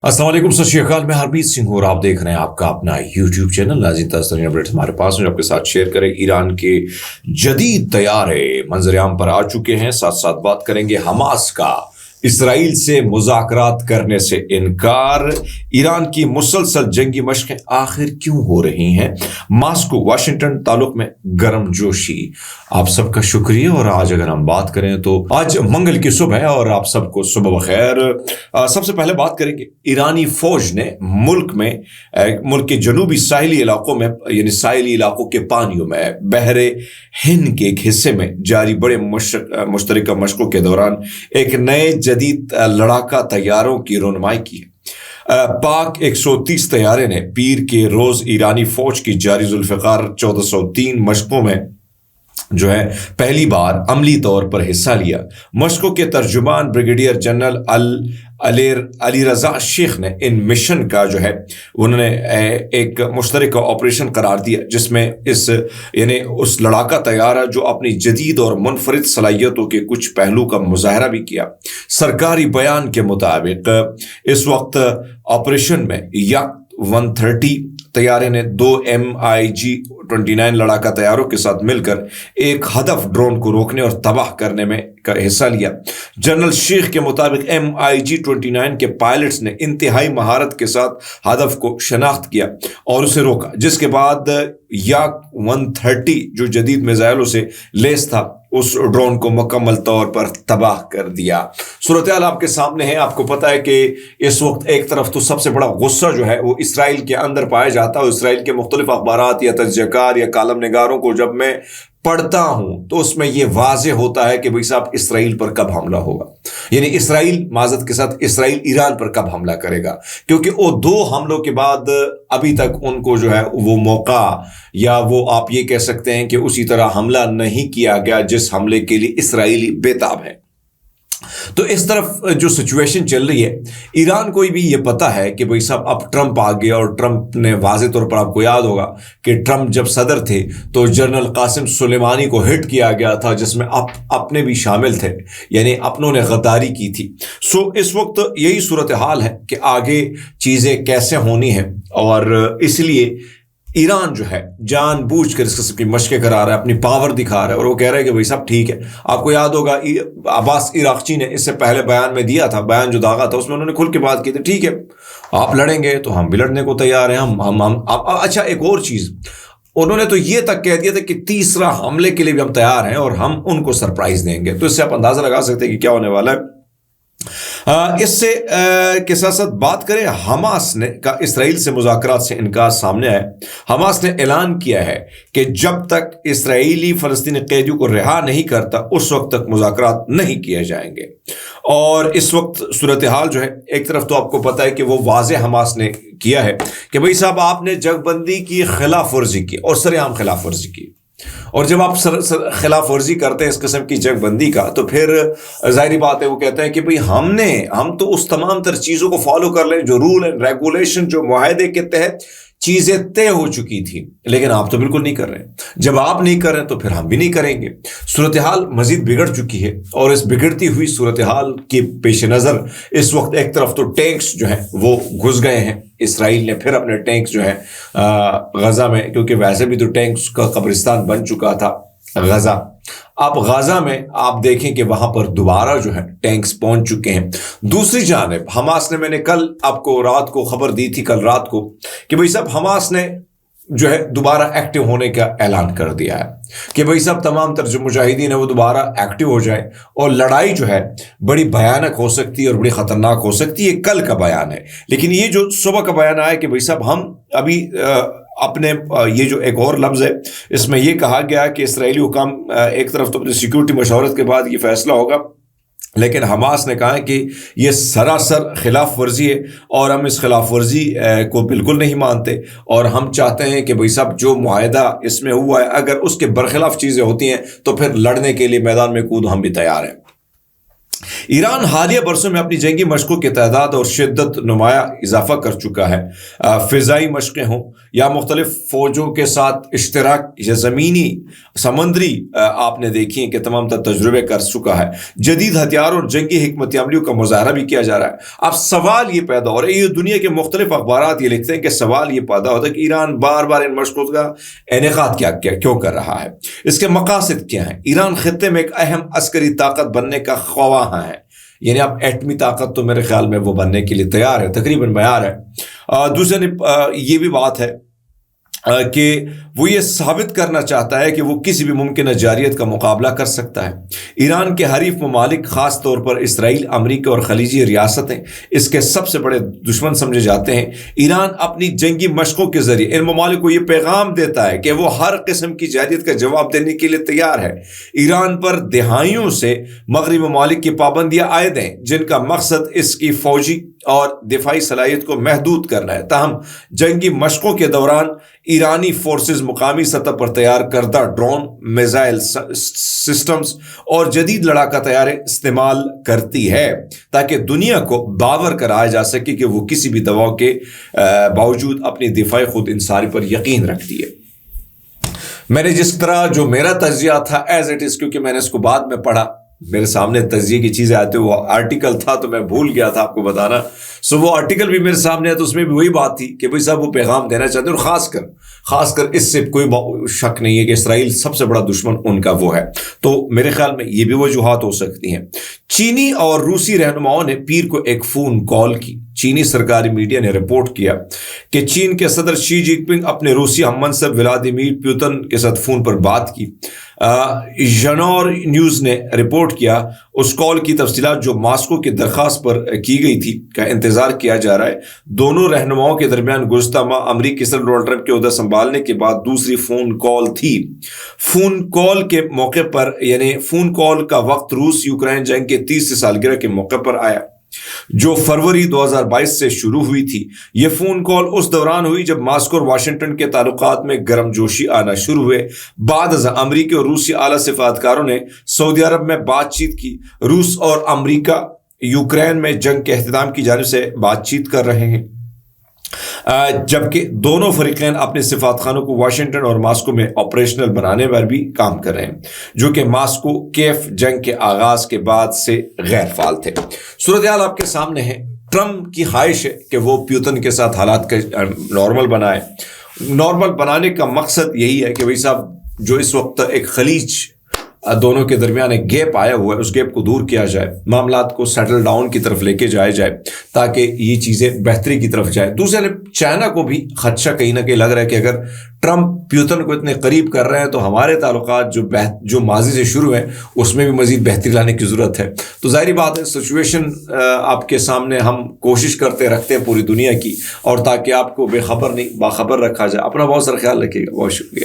अस्सलाम वालेकुम, सत श्री अकाल। मैं हरमीत सिंह हूँ और आप देख रहे हैं आपका अपना यूट्यूब चैनल नाज़रीन। ताज़ा अपडेट्स हमारे पास हैं जो आपके साथ शेयर करें। ईरान के जदीद तैयारे मंजर-ए-आम पर आ चुके हैं। साथ साथ बात करेंगे हमास का इसराइल से मुज़ाकरात करने से इनकार, ईरान की मुसलसल जंगी मशक़ें आखिर क्यों हो रही हैं, मॉस्को वाशिंगटन ताल्लुक में गर्मजोशी। आप सबका शुक्रिया। और आज अगर हम बात करें तो आज मंगल की सुबह है और आप सबको सुबह बखैर। सबसे पहले बात करेंगे ईरानी फौज ने मुल्क के जनूबी साहिली इलाकों में यानी साहिली इलाकों के पानियों में बहरे हिंद के एक हिस्से में जारी बड़े मुश्तरका मशकों के दौरान एक नए जदीद लड़ाका तैयारों की रौनमाई की है। पाक 130 तैयारे ने पीर के रोज ईरानी फौज की जारी जुल्फ़िकार 1403 मशकों में जो है पहली बार अमली तौर पर हिस्सा लिया। मशकों के तर्जुमान ब्रिगेडियर जनरल अली रजा शेख ने इन मिशन का जो है उन्होंने एक मुश्तरका ऑपरेशन करार दिया, जिसमें इस यानी उस लड़ाका तैयारा जो अपनी जदीद और मुनफरिद सलाहियतों के कुछ पहलू का मुजाहरा भी किया। सरकारी बयान के मुताबिक इस वक्त ऑपरेशन में याक 130 तैयारे ने 2 MiG-29 लड़ाका तैयारों के साथ मिलकर एक हदफ ड्रोन को रोकने और तबाह करने में का हिस्सा लिया। जनरल शेख के मुताबिक MiG-29 के पायलट्स ने इंतहाई महारत के साथ हदफ को शनाख्त किया और उसे रोका, जिसके बाद याक 130 जो जदीद मिसाइलों से लेस था उस ड्रोन को मुकम्मल तौर पर तबाह कर दिया। सूरत-ए-हाल आपके सामने है। आपको पता है कि इस वक्त एक तरफ तो सबसे बड़ा गुस्सा जो है वो इसराइल के अंदर पाया जाता है। इसराइल के मुख्तलिफ अखबारात या तज्ज़ियाकार या कालम निगारों को जब मैं पढ़ता हूं तो उसमें यह वाज़ेह होता है कि भाई साहब इसराइल पर कब हमला होगा, यानी इसराइल माज़रत के साथ इसराइल ईरान पर कब हमला करेगा, क्योंकि वो 2 हमलों के बाद अभी तक उनको जो है वो मौका या वो आप ये कह सकते हैं कि उसी तरह हमला नहीं किया गया जिस हमले के लिए इसराइली बेताब है। तो इस तरफ जो सिचुएशन चल रही है, ईरान को भी ये पता है कि भाई साहब अब ट्रंप आ गया और ट्रंप ने वाज़े तौर पर, आपको याद होगा कि ट्रंप जब सदर थे तो जनरल कासिम सुलेमानी को हिट किया गया था, जिसमें अपने भी शामिल थे, यानी अपनों ने गद्दारी की थी। सो इस वक्त यही सूरत हाल है कि आगे चीज़ें कैसे होनी है और इसलिए ईरान जो है जानबूझकर इस किस्म की मशक़ें करा रहा है, अपनी पावर दिखा रहा है और वो कह रहा है कि भाई साहब ठीक है। आपको याद होगा अब्बास इराक़ची ने इससे पहले बयान में दिया था, बयान जो दागा था उसमें उन्होंने खुल के बात की थी, ठीक है आप लड़ेंगे तो हम भी लड़ने को तैयार हैं। अच्छा, एक और चीज़ उन्होंने तो ये तक कह दिया था कि तीसरा हमले के लिए भी हम तैयार हैं और हम उनको सरप्राइज देंगे। तो इससे आप अंदाज़ा लगा सकते हैं कि क्या होने वाला है। इससे के साथ साथ बात करें हमास ने का इसराइल से मुज़ाकरात से इनकार सामने आया। हमास ने ऐलान किया है कि जब तक इसराइली फ़लस्तीनी कैदियों को रिहा नहीं करता उस वक्त तक मुज़ाकरात नहीं किए जाएंगे। और इस वक्त सूरत हाल जो है, एक तरफ तो आपको पता है कि वो वाज़े हमास ने किया है कि भाई साहब आपने जंगबंदी की खिलाफ वर्जी की और सरेआम खिलाफ वर्जी की, और जब आप खिलाफ वर्जी करते हैं इस किस्म की जंगबंदी का तो फिर जाहिर बात है वो कहते हैं कि भाई हम तो उस तमाम तर चीज़ों को फॉलो कर लें जो रूल एंड रेगुलेशन जो मुआहदे के तहत चीज़ें तय हो चुकी थी, लेकिन आप तो बिल्कुल नहीं कर रहे हैं। जब आप नहीं कर रहे हैं तो फिर हम भी नहीं करेंगे। सूरत हाल मजीद बिगड़ चुकी है और इस बिगड़ती हुई सूरत हाल के पेश नज़र इस वक्त एक तरफ तो टैंक्स जो हैं वो घुस गए हैं। इसराइल ने फिर अपने टैंक्स जो है गजा में, क्योंकि वैसे भी तो टैंक्स का कब्रिस्तान बन चुका था गजा, अब गाजा में आप देखें कि वहां पर दोबारा जो है टैंक्स पहुंच चुके हैं। दूसरी जानिब हमास ने, मैंने कल आपको रात को खबर दी थी, कल रात को, कि भाई साहब हमास ने जो है दोबारा एक्टिव होने का ऐलान कर दिया है कि भाई साहब तमाम तर जो मुजाहिदीन है वो दोबारा एक्टिव हो जाए और लड़ाई जो है बड़ी भयानक हो सकती है और बड़ी ख़तरनाक हो सकती है। कल का बयान है, लेकिन ये जो सुबह का बयान आया कि भाई साहब हम अभी अपने ये जो एक और लफ्ज़ है इसमें यह कहा गया कि इसराइली हुकाम एक तरफ तो अपनी सिक्योरिटी मशवरत के बाद ये फैसला होगा, लेकिन हमास ने कहा है कि ये सरासर खिलाफ वर्जी है और हम इस खिलाफ वर्जी को बिल्कुल नहीं मानते और हम चाहते हैं कि भाई साहब जो मुआहदा इसमें हुआ है अगर उसके बरखिलाफ चीज़ें होती हैं तो फिर लड़ने के लिए मैदान में कूद हम भी तैयार हैं। ईरान हालिया बरसों में अपनी जंगी मशकों की तादाद और शिद्दत नुमाया इजाफा कर चुका है। फ़िज़ाई मशक़ें हों या मुख्तलिफ फ़ौजों के साथ इश्तराक या ज़मीनी समंदरी आपने देखी कि तमाम तर तजुर्बे कर चुका है। जदीद हथियार और जंगी हिकमत अमलियों का मुज़ाहरा भी किया जा रहा है। अब सवाल ये पैदा हो रहा है, ये दुनिया के मुख्तलिफ अखबारात ये लिखते हैं कि सवाल ये पैदा होता है कि ईरान बार बार इन मशकों का इनेकाद क्यों कर रहा है, इसके मकासद क्या हैं। ईरान खित्ते में एक अहम अस्करी ताकत बनने का ख्वाह है, यानी अब एटमी ताकत तो मेरे ख्याल में वो बनने के लिए तैयार है, तकरीबन मैयार है। दूसरे ये भी बात है कि वो ये साबित करना चाहता है कि वो किसी भी मुमकिन जारियत का मुकाबला कर सकता है। ईरान के हरीफ ममालिक ख़ास तौर पर इसराइल, अमरीका और खलीजी रियासतें इसके सबसे बड़े दुश्मन समझे जाते हैं। ईरान अपनी जंगी मशकों के ज़रिए इन ममालिक को ये पैगाम देता है कि वो हर किस्म की जारियत का जवाब देने के लिए तैयार है। ईरान पर दहाइयों से मगरबी ममालिक की पाबंदियाँ आयद हैं, जिनका मकसद इसकी फ़ौजी और दिफाई सलाहियत को महदूद करना है। ताहम जंगी मशकों के दौरान ईरानी फोर्सेस मुकामी सतह पर तैयार करदा ड्रोन, मिसाइल सिस्टम्स और जदीद लड़ाका तैयारे इस्तेमाल करती है ताकि दुनिया को बावर कराया जा सके कि वो किसी भी दबाव के बावजूद अपनी दिफाई खुद इंसानी पर यकीन रखती है। मैंने जिस तरह जो मेरा तज्जिया था एज इट इज़, क्योंकि मैंने इसको बाद में पढ़ा, मेरे सामने तज्जिए की चीज़ें आते, वो आर्टिकल था तो मैं भूल गया था आपको बताना। सो वो आर्टिकल भी मेरे सामने है तो उसमें भी वही बात थी कि भाई साहब वो पैगाम देना चाहते हैं, और ख़ासकर इससे कोई शक नहीं है कि इसराइल सबसे बड़ा दुश्मन उनका वो है। तो मेरे ख्याल में ये भी वजूहात हो सकती हैं। चीनी और रूसी रहनुमाओं ने पीर को एक फ़ोन कॉल की। चीनी सरकारी मीडिया ने रिपोर्ट किया कि चीन के सदर शी जिनपिंग अपने रूसी हममनसब व्लादिमीर पुतिन के साथ फ़ोन पर बात की। जनौर न्यूज़ ने रिपोर्ट किया उस कॉल की तफसीलात जो मास्को की दरख्वास्त पर की गई थी का इंतज़ार किया जा रहा है। दोनों रहनुमाओं के दरमियान गुज़श्ता माह अमरीकी सदर डोनाल्ड ट्रंप के ओहदा संभालने के बाद दूसरी फ़ोन कॉल थी। फ़ोन कॉल के मौके पर, यानी फ़ोन कॉल का वक्त रूस यूक्रेन जंग के 30 सालगिरह के मौके पर आया जो फरवरी 2022 से शुरू हुई थी। यह फोन कॉल उस दौरान हुई जब मास्को और वाशिंगटन के ताल्लुकात में गर्मजोशी आना शुरू हुए। बाद अमरीकी और रूसी आला सिफातकारों ने सऊदी अरब में बातचीत की। रूस और अमरीका यूक्रेन में जंग के अख्तिताम की जानिब से बातचीत कर रहे हैं, जबकि दोनों फरीकैन अपने सिफातखानों को वाशिंगटन और मास्को में ऑपरेशनल बनाने पर भी काम कर रहे हैं, जो कि मास्को केफ जंग के आगाज के बाद से गैर फाल थे। सूरत हाल आपके सामने है। ट्रंप की ख्वाहिश है कि वो पुतिन के साथ हालात का नॉर्मल बनाए। नॉर्मल बनाने का मकसद यही है कि भाई साहब जो इस वक्त एक खलीज दोनों के दरमियान एक गैप आया हुआ है, उस गैप को दूर किया जाए, मामलात को सेटल डाउन की तरफ लेके जाया जाए ताकि ये चीज़ें बेहतरी की तरफ जाए। दूसरे चाइना को भी खदशा कहीं ना कहीं लग रहा है कि अगर ट्रंप पुतिन को इतने करीब कर रहे हैं तो हमारे ताल्लुकात जो माजी से शुरू हैं उसमें भी मजीद बेहतरी लाने की ज़रूरत है। तो ज़ाहिर बात है सिचुएशन आपके सामने हम कोशिश रखते हैं पूरी दुनिया की, और ताकि आपको बेखबर नहीं बाखबर रखा जाए। अपना बहुत सारा ख्याल रखिएगा। बहुत शुक्रिया।